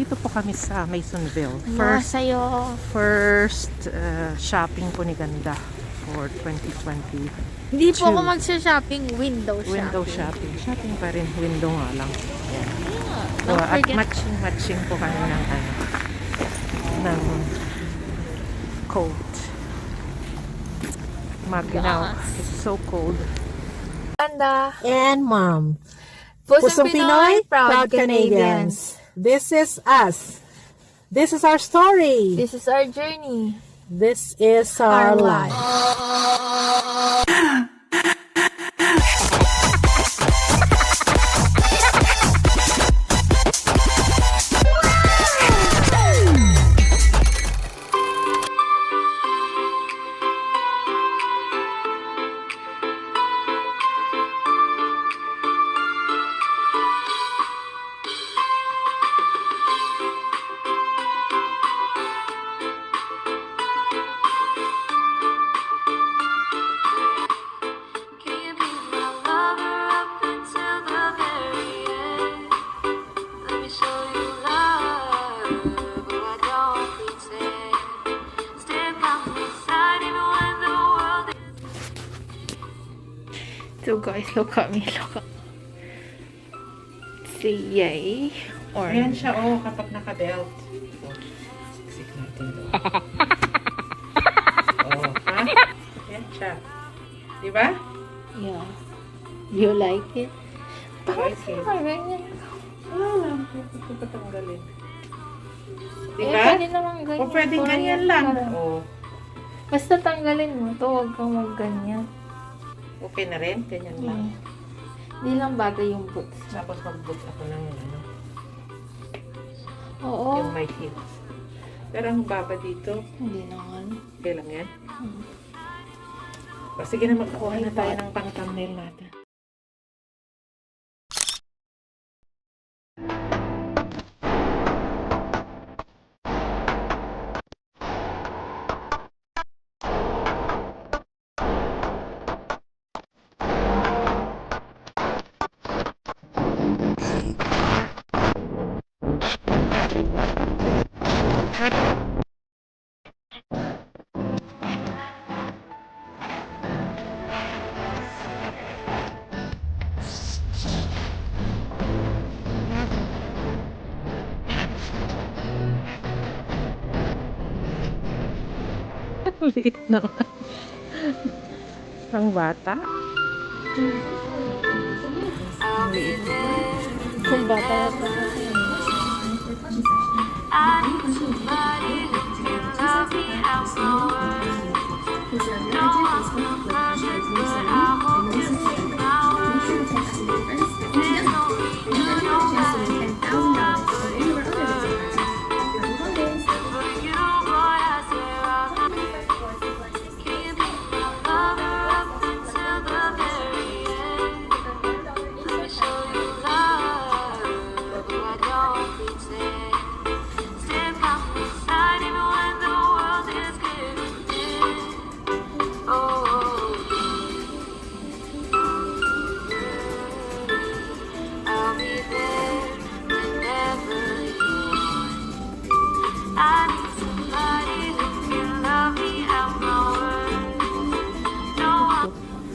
Nandito po kami sa Masonville. First Shopping po ni Ganda for 2020. Hindi po ako magsha-shopping, window shopping. Window shopping. Shopping pa rin, window nga lang. Ayan. So, Don't at forget. matching po kami ng coat. Maginaw. It's so cold. Ganda. And Mom. Pusong Pinoy, proud Canadians. This is us. This is our story. This is our journey. This is our life. So guys, look at me, look at me. Say yay. Or Ayan siya, kapag naka-belt. Siksik natin doon. Ha? Ayan siya. Diba? yeah. You like it? Bakit Okay. ka ganyan? Wala lang. Ito patanggalin. Eh, Diba? pwede naman ganyan. O pwedeng ganyan lang. Basta tanggalin mo to, huwag kang mag-ganyan. Okay na rin. Ganyan lang. Hindi lang bagay yung boots. Tapos mag-boot ako ng Oo. yung my heels. Pero ang baba dito, Hindi naman. okay lang yan. O sige na, magkukuha na tayo ng pang-thumbnail natin. Liit naman. Ang bata. Liit. Kung bata ka kasi.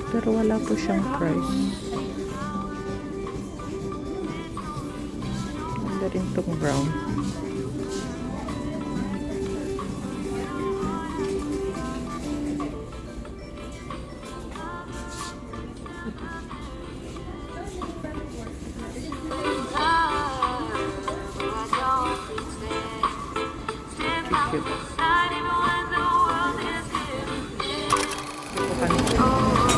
Pero wala po siyang price. Ganda rin tong brown. Cute. Ito kanina.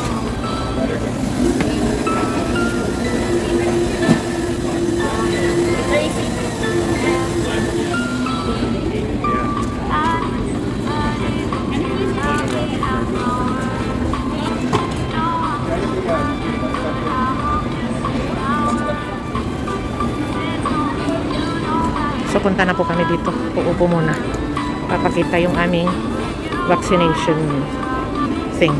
So punta na po kami dito. Uupo muna. Papakita yung aming vaccination thing.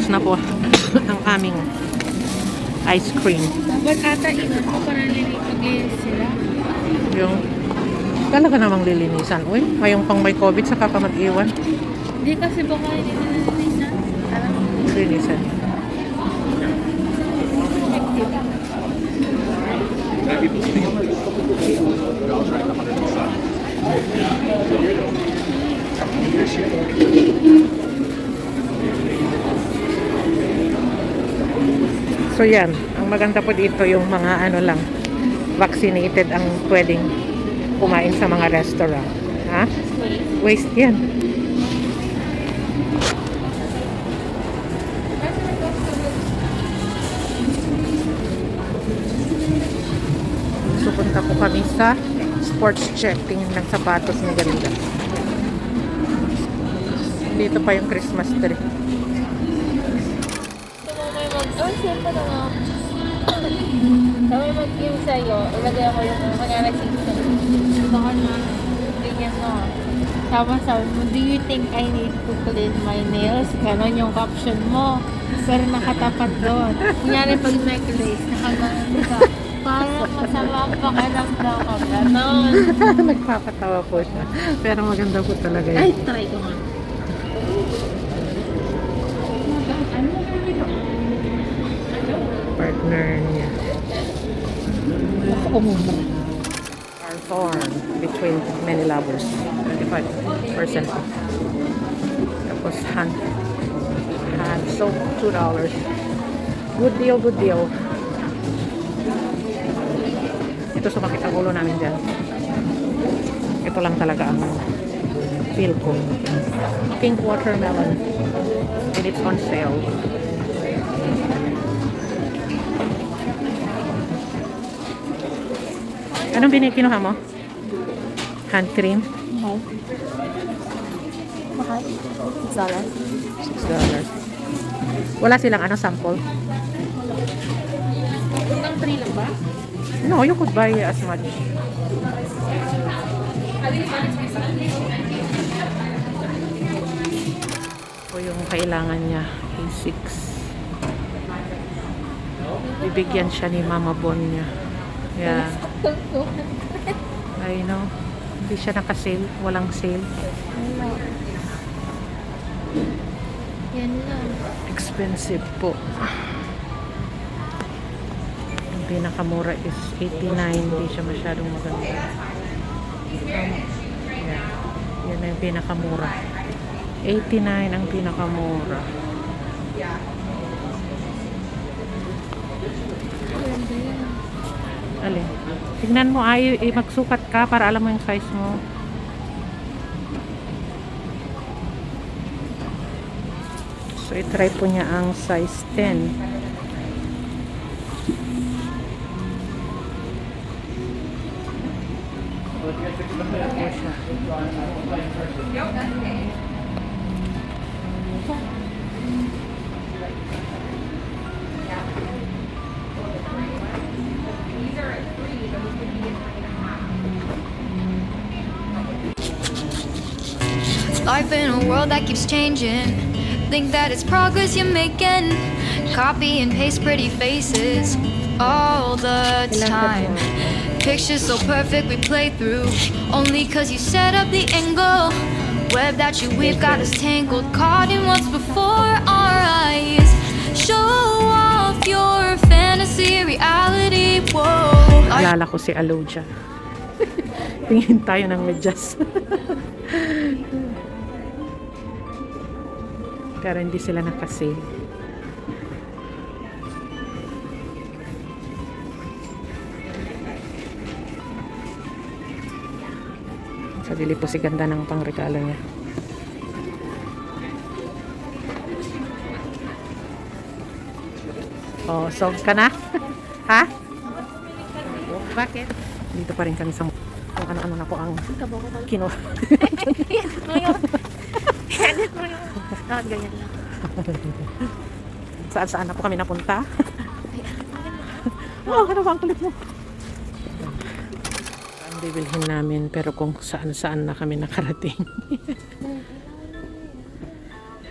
na po ang aming ice cream. Dapat ata iwan ko para nilipag sila. Yung talaga namang lilinisan. Uy, ngayong pang may COVID, saka ka mag-iwan. Hindi kasi baka hindi na nililisan. Alam mo, Linisan. So yan, ang maganda po dito yung mga ano lang, vaccinated ang pwedeng kumain sa mga restaurant. Ha? Waste yan. So punta po kami sa sports check, tingin ng sapatos ni ganda. Dito pa yung Christmas tree. Ito mo may mag-answer pa na nga. Kami mag-game sa'yo, ilagay ako yung mangyari sa baka na, ganyan no. Tama sabi mo, do you think I need to clean my nails? Ganon yung caption mo. Pero nakatapat doon. Kunyari pag necklace, nakaganon ka. Parang masama ang pakiramdam ka. Ganon. Nagpapatawa po siya. Pero maganda po talaga Ay, yun. try ko nga. Partner niya. Our thorn between many lovers. 25%. Tapos hand soap, $2. Good deal, good deal. Ito sumakit ang ulo namin dyan. Ito lang talaga ang feel ko. Pink watermelon. And it's on sale. Anong kinuha mo? Hand cream? Mahal. Mahal? $6. $6. Wala silang ano sample? Hanggang 3 lang ba? No, you could buy as much. O yung kailangan niya, A6. Bibigyan siya ni Mama Bon niya. Yeah. I know. Hindi siya naka-sale. Walang sale. Wala. Yan lang. Expensive po. Yung pinakamura is 89. Hindi siya masyadong maganda. Yeah. Yan na yung pinakamura. 89 ang pinakamura. Ganda yan. Alin? Tignan mo, ay magsukat ka para alam mo yung size mo. So, itry po niya ang size 10. Life in a world that keeps changing. Think that it's progress you're making. Copy and paste pretty faces all the time. Pictures so perfect we play through. Only cause you set up the angle. Web that you weave got us tangled. Caught in what's before our eyes. Show off your fantasy reality. Whoa. Alala ko si Aloja. Tingin tayo ng medyas. Pero hindi sila nakasale. Sa dili po si ganda ng pangregalo niya. Oh, solved ka na? Ha? Bakit? Dito pa rin kami sa kung ano-ano na po ang kinuha. Edit mo yun. Edit mo yun. Ah, ganyan lang. Saan-saan na po kami napunta? Oh, ano ba ang kulit mo? Ang bibilhin namin pero kung saan-saan na kami nakarating.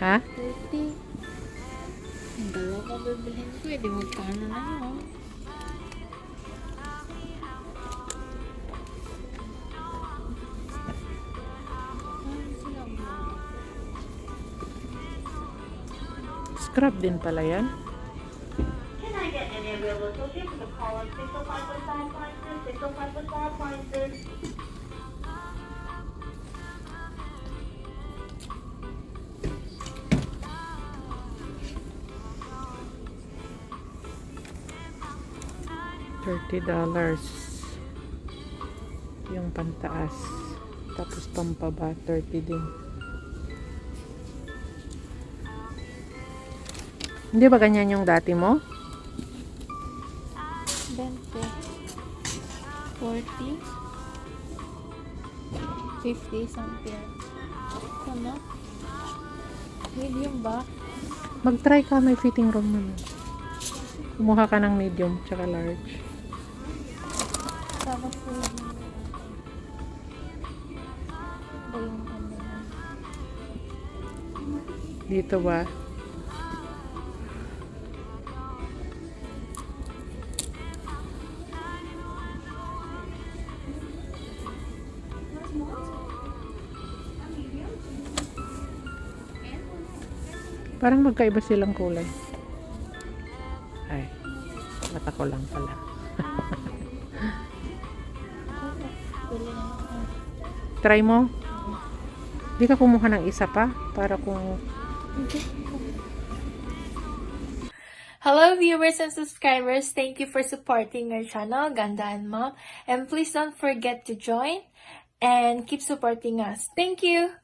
Ha? 30. Pwede magkano na yun. Scrub din pala yan. Can I get any available associates to call on 605 with Star Appliances, 605 with Star Appliances? $30 yung pantaas, tapos pampaba 30 din. Hindi ba ganyan yung dati mo? 20, 40, 50 something. Ano? Medium ba? Mag-try ka, may fitting room naman. Kumuha ka ng medium tsaka large. Tapos medium. Ba yung ano? Dito ba? Parang magkaiba silang kulay. Ay, mata ko lang pala. Pili na ako. Try mo? Di ka kumuha ng isa pa? Para kung... Hello viewers and subscribers, thank you for supporting our channel, Gandaan Mom. And please don't forget to join and keep supporting us. Thank you!